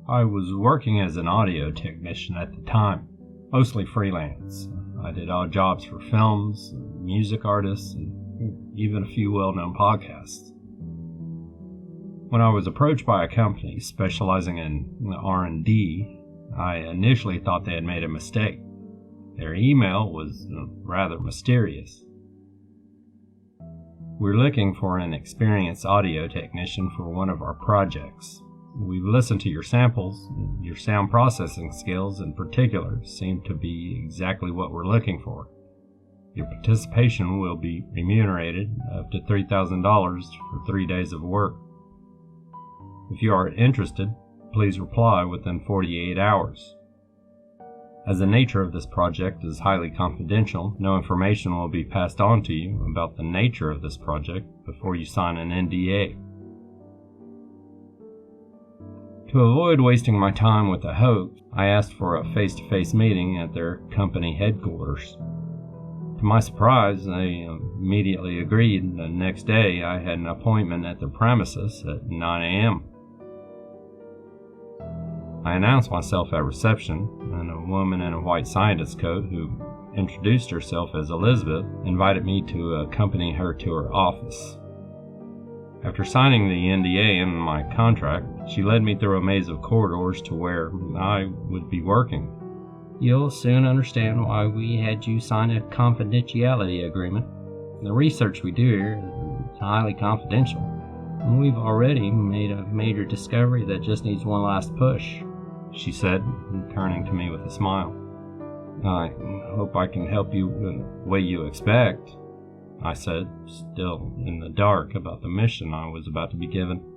I was working as an audio technician at the time, mostly freelance. I did odd jobs for films, music artists, and even a few well-known podcasts. When I was approached by a company specializing in R&D, I initially thought they had made a mistake. Their email was rather mysterious. We're looking for an experienced audio technician for one of our projects. We've listened to your samples. Your sound processing skills in particular seem to be exactly what we're looking for. Your participation will be remunerated up to $3,000 for 3 days of work. If you are interested, please reply within 48 hours. As the nature of this project is highly confidential, no information will be passed on to you about the nature of this project before you sign an NDA. To avoid wasting my time with the hoax, I asked for a face-to-face meeting at their company headquarters. To my surprise, they immediately agreed. The next day, I had an appointment at their premises at 9 a.m. I announced myself at reception, and a woman in a white scientist coat who introduced herself as Elizabeth invited me to accompany her to her office. After signing the NDA in my contract, she led me through a maze of corridors to where I would be working. You'll soon understand why we had you sign a confidentiality agreement. The research we do here is highly confidential, and we've already made a major discovery that just needs one last push, she said, turning to me with a smile. I hope I can help you in the way you expect, I said, still in the dark about the mission I was about to be given.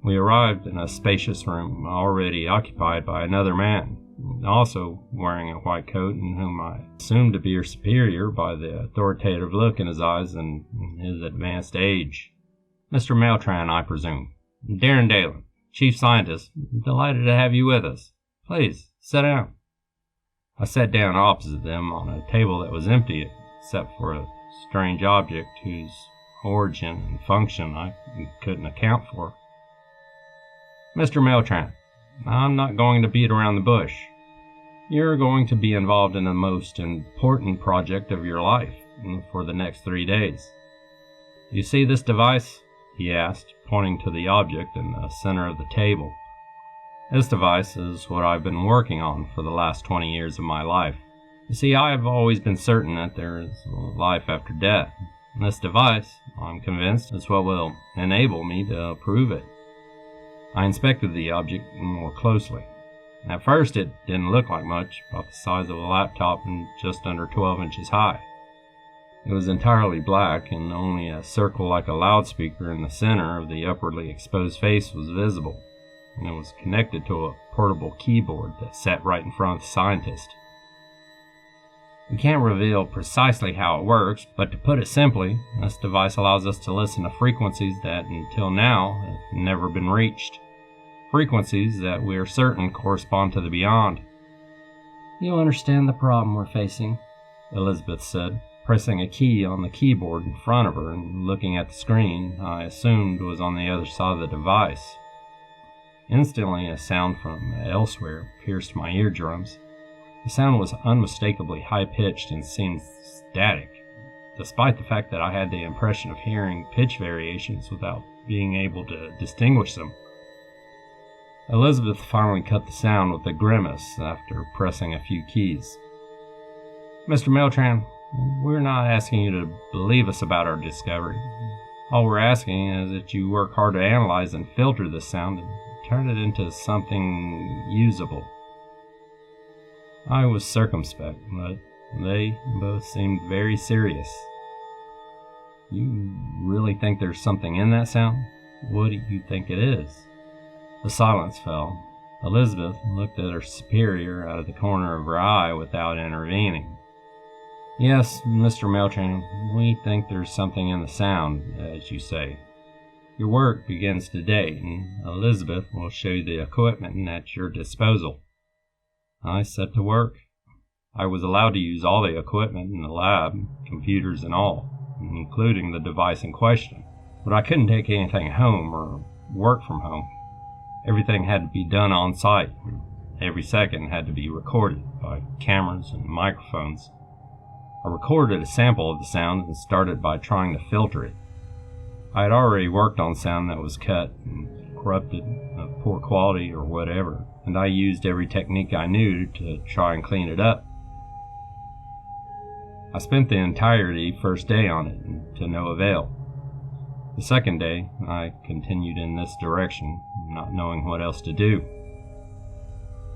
We arrived in a spacious room already occupied by another man, also wearing a white coat and whom I assumed to be her superior by the authoritative look in his eyes and his advanced age. Mr. Meltran, I presume. Darren Dalen, Chief Scientist, delighted to have you with us. Please, sit down. I sat down opposite them on a table that was empty except for a strange object whose origin and function I couldn't account for. Mr. Meltran, I'm not going to beat around the bush. You're going to be involved in the most important project of your life for the next 3 days. You see this device? He asked, pointing to the object in the center of the table. This device is what I've been working on for the last 20 years of my life. You see, I have always been certain that there is life after death. And this device, I'm convinced, is what will enable me to prove it. I inspected the object more closely. At first it didn't look like much, about the size of a laptop and just under 12 inches high. It was entirely black, and only a circle like a loudspeaker in the center of the upwardly exposed face was visible, and it was connected to a portable keyboard that sat right in front of the scientist. We can't reveal precisely how it works, but to put it simply, this device allows us to listen to frequencies that until now have never been reached. Frequencies that we are certain correspond to the beyond. You understand the problem we're facing, Elizabeth said, pressing a key on the keyboard in front of her and looking at the screen I assumed was on the other side of the device. Instantly, a sound from elsewhere pierced my eardrums. The sound was unmistakably high-pitched and seemed static, despite the fact that I had the impression of hearing pitch variations without being able to distinguish them. Elizabeth finally cut the sound with a grimace after pressing a few keys. Mr. Meltran, we're not asking you to believe us about our discovery. All we're asking is that you work hard to analyze and filter this sound and turn it into something usable. I was circumspect, but they both seemed very serious. You really think there's something in that sound? What do you think it is? The silence fell. Elizabeth looked at her superior out of the corner of her eye without intervening. Yes, Mr. Meltran, we think there's something in the sound, as you say. Your work begins today, and Elizabeth will show you the equipment at your disposal. I set to work. I was allowed to use all the equipment in the lab, computers and all, including the device in question, but I couldn't take anything home or work from home. Everything had to be done on site. Every second had to be recorded by cameras and microphones. I recorded a sample of the sound and started by trying to filter it. I had already worked on sound that was cut and corrupted, of poor quality or whatever, and I used every technique I knew to try and clean it up. I spent the entirety first day on it, and to no avail. The second day, I continued in this direction, not knowing what else to do.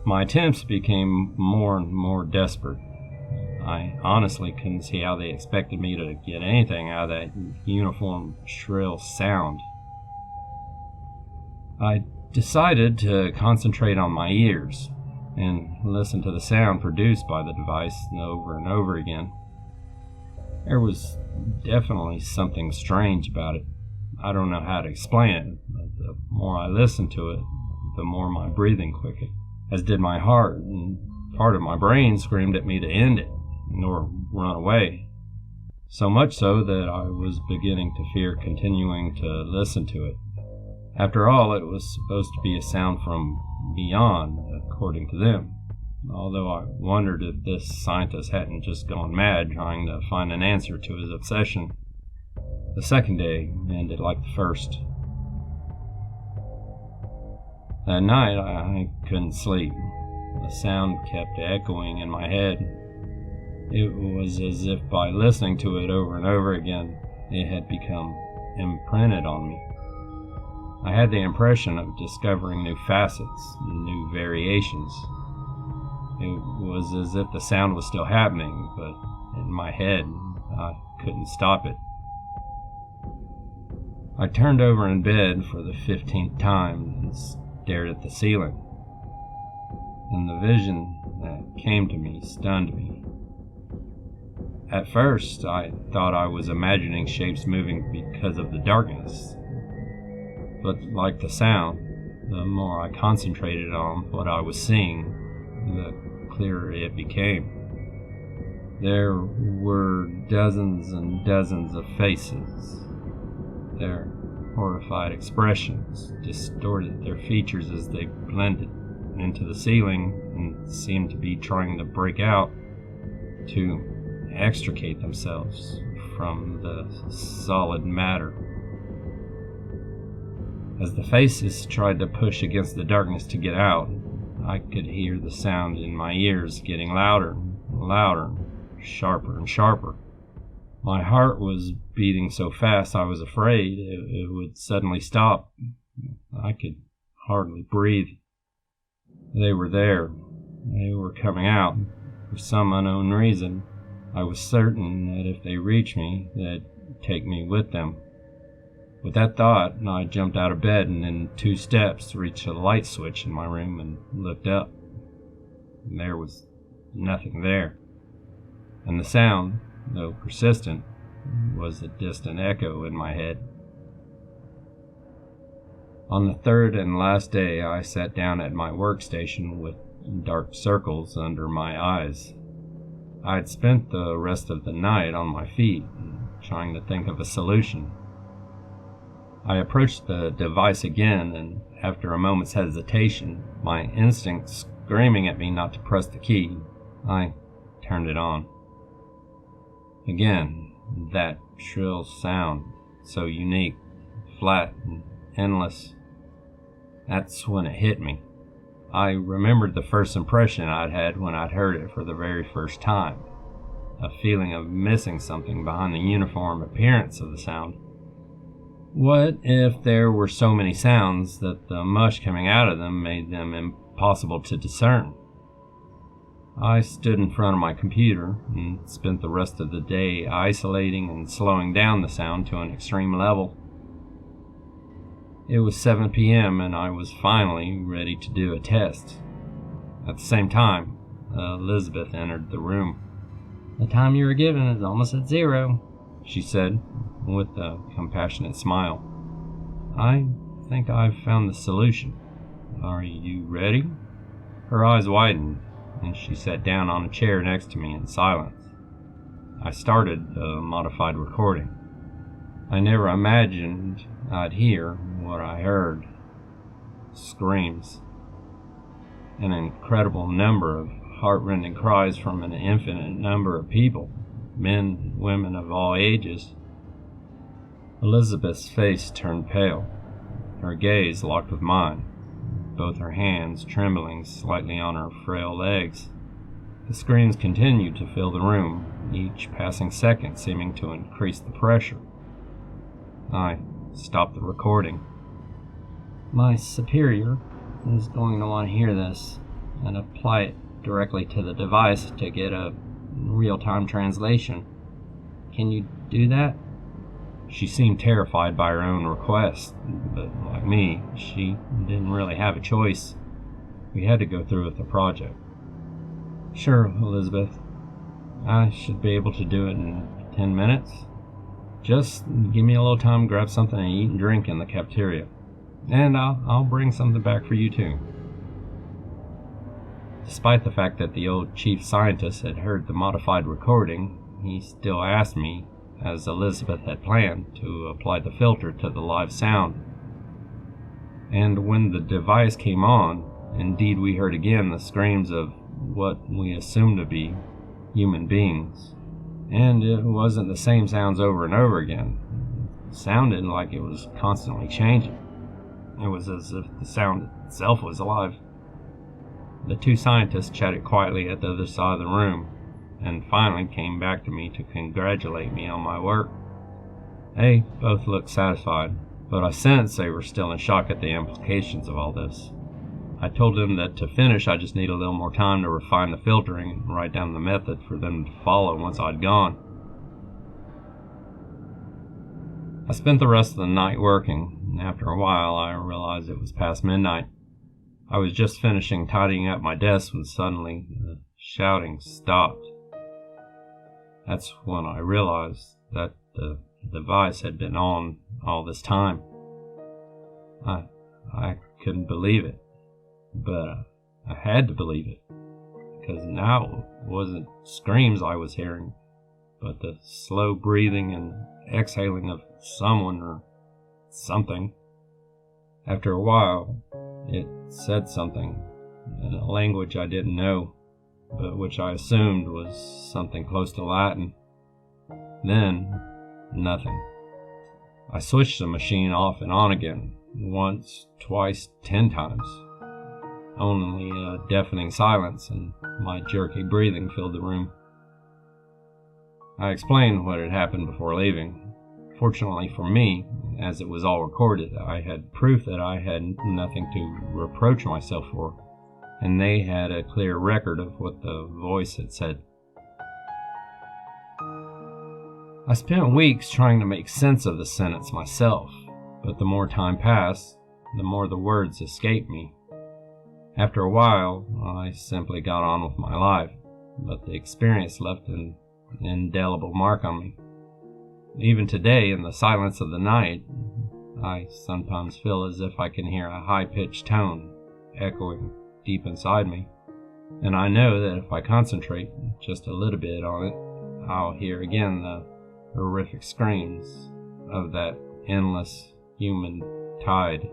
My attempts became more and more desperate. I honestly couldn't see how they expected me to get anything out of that uniform, shrill sound. I decided to concentrate on my ears and listen to the sound produced by the device over and over again. There was definitely something strange about it. I don't know how to explain it, but the more I listened to it, the more my breathing quickened, as did my heart, and part of my brain screamed at me to end it, nor run away. So much so that I was beginning to fear continuing to listen to it. After all, it was supposed to be a sound from beyond, according to them, although I wondered if this scientist hadn't just gone mad trying to find an answer to his obsession. The second day ended like the first. That night, I couldn't sleep. The sound kept echoing in my head. It was as if by listening to it over and over again, it had become imprinted on me. I had the impression of discovering new facets, new variations. It was as if the sound was still happening, but in my head, I couldn't stop it. I turned over in bed for the 15th time and stared at the ceiling, and the vision that came to me stunned me. At first, I thought I was imagining shapes moving because of the darkness, but like the sound, the more I concentrated on what I was seeing, the clearer it became. There were dozens and dozens of faces. Their horrified expressions distorted their features as they blended into the ceiling and seemed to be trying to break out, to extricate themselves from the solid matter. As the faces tried to push against the darkness to get out, I could hear the sound in my ears getting louder and louder, sharper and sharper. My heart was beating so fast I was afraid it would suddenly stop. I could hardly breathe. They were there. They were coming out. For some unknown reason, I was certain that if they reached me, they'd take me with them. With that thought, I jumped out of bed and in 2 steps reached a light switch in my room and looked up. And there was nothing there. And the sound, though persistent, was a distant echo in my head. On the 3rd and last day, I sat down at my workstation with dark circles under my eyes. I had spent the rest of the night on my feet, trying to think of a solution. I approached the device again, and after a moment's hesitation, my instinct screaming at me not to press the key, I turned it on. Again, that shrill sound, so unique, flat, and endless. That's when it hit me. I remembered the first impression I'd had when I'd heard it for the very first time. A feeling of missing something behind the uniform appearance of the sound. What if there were so many sounds that the mush coming out of them made them impossible to discern? I stood in front of my computer and spent the rest of the day isolating and slowing down the sound to an extreme level. It was 7 p.m. and I was finally ready to do a test. At the same time, Elizabeth entered the room. "The time you were given is almost at 0, she said, with a compassionate smile. "I think I've found the solution. Are you ready?" Her eyes widened, and she sat down on a chair next to me in silence. I started the modified recording. I never imagined I'd hear what I heard. screams. An incredible number of heartrending cries from an infinite number of people, men, women of all ages. Elizabeth's face turned pale, her gaze locked with mine, both her hands trembling slightly on her frail legs. The screams continued to fill the room, each passing second seeming to increase the pressure. I stopped the recording. My superior is going to want to hear this and apply it directly to the device to get a real-time translation. Can you do that? She seemed terrified by her own request, but like me, she didn't really have a choice. We had to go through with the project. Sure, Elizabeth. I should be able to do it in 10 minutes. Just give me a little time to grab something to eat and drink in the cafeteria. And I'll bring something back for you too. Despite the fact that the old chief scientist had heard the modified recording, he still asked me, as Elizabeth had planned, to apply the filter to the live sound. And when the device came on, indeed we heard again the screams of what we assumed to be human beings. And it wasn't the same sounds over and over again. It sounded like it was constantly changing. It was as if the sound itself was alive. The two scientists chatted quietly at the other side of the room, and finally came back to me to congratulate me on my work. They both looked satisfied, but I sensed they were still in shock at the implications of all this. I told them that to finish I just need a little more time to refine the filtering and write down the method for them to follow once I'd gone. I spent the rest of the night working, and after a while I realized it was past midnight. I was just finishing tidying up my desk when suddenly the shouting stopped. That's when I realized that the device had been on all this time. I couldn't believe it, but I had to believe it, because now it wasn't screams I was hearing, but the slow breathing and exhaling of someone or something. After a while, it said something in a language I didn't know, but which I assumed was something close to Latin. Then, nothing. I switched the machine off and on again, once, twice, 10 times. Only a deafening silence and my jerky breathing filled the room. I explained what had happened before leaving. Fortunately for me, as it was all recorded, I had proof that I had nothing to reproach myself for, and they had a clear record of what the voice had said. I spent weeks trying to make sense of the sentence myself, but the more time passed, the more the words escaped me. After a while, I simply got on with my life, but the experience left an indelible mark on me. Even today, in the silence of the night, I sometimes feel as if I can hear a high-pitched tone echoing deep inside me, and I know that if I concentrate just a little bit on it, I'll hear again the horrific screams of that endless human tide.